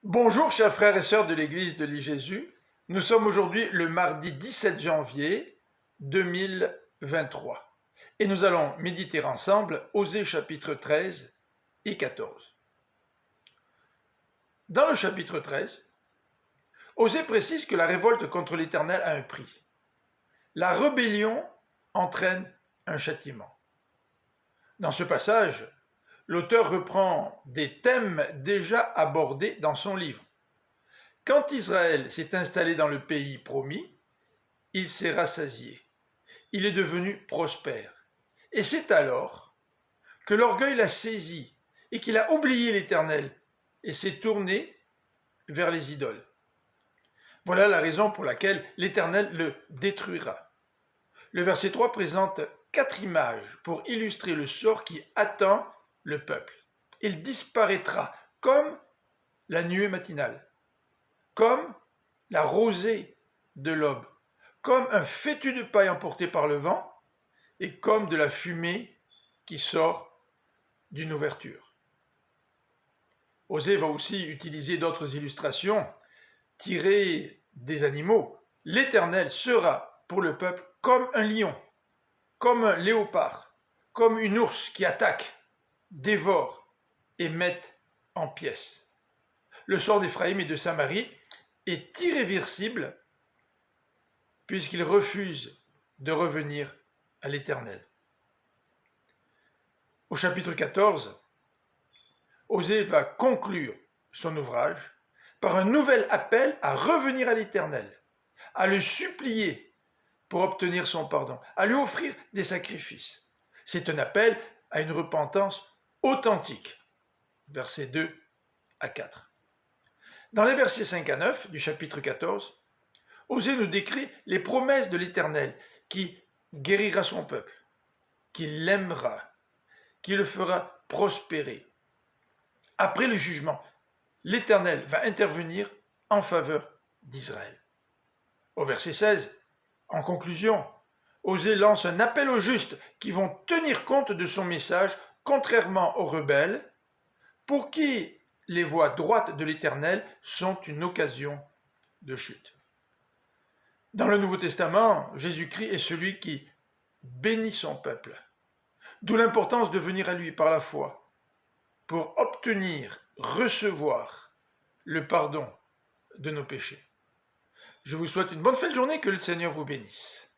Bonjour chers frères et sœurs de l'église de l'I-Jésus, nous sommes aujourd'hui le mardi 17 janvier 2023 et nous allons méditer ensemble Osée chapitre 13 et 14. Dans le chapitre 13, Osée précise que la révolte contre l'Éternel a un prix. La rébellion entraîne un châtiment. Dans ce passage, l'auteur reprend des thèmes déjà abordés dans son livre. Quand Israël s'est installé dans le pays promis, il s'est rassasié. Il est devenu prospère. Et c'est alors que l'orgueil l'a saisi et qu'il a oublié l'Éternel et s'est tourné vers les idoles. Voilà la raison pour laquelle l'Éternel le détruira. Le verset 3 présente 4 images pour illustrer le sort qui attend le peuple. Il disparaîtra comme la nuée matinale, comme la rosée de l'aube, comme un fétu de paille emporté par le vent, et comme de la fumée qui sort d'une ouverture. Osée va aussi utiliser d'autres illustrations tirées des animaux. L'Éternel sera pour le peuple comme un lion, comme un léopard, comme une ours qui attaque, dévore et met en pièces. Le sort d'Éphraïm et de Samarie est irréversible puisqu'ils refusent de revenir à l'Éternel. Au chapitre 14, Osée va conclure son ouvrage par un nouvel appel à revenir à l'Éternel, à le supplier pour obtenir son pardon, à lui offrir des sacrifices. C'est un appel à une repentance authentique. Versets 2 à 4. Dans les versets 5 à 9 du chapitre 14, Osée nous décrit les promesses de l'Éternel qui guérira son peuple, qui l'aimera, qui le fera prospérer. Après le jugement, l'Éternel va intervenir en faveur d'Israël. Au verset 16, en conclusion, Osée lance un appel aux justes qui vont tenir compte de son message, contrairement aux rebelles, pour qui les voies droites de l'Éternel sont une occasion de chute. Dans le Nouveau Testament, Jésus-Christ est celui qui bénit son peuple, d'où l'importance de venir à lui par la foi pour obtenir, recevoir le pardon de nos péchés. Je vous souhaite une bonne fin de journée, que le Seigneur vous bénisse.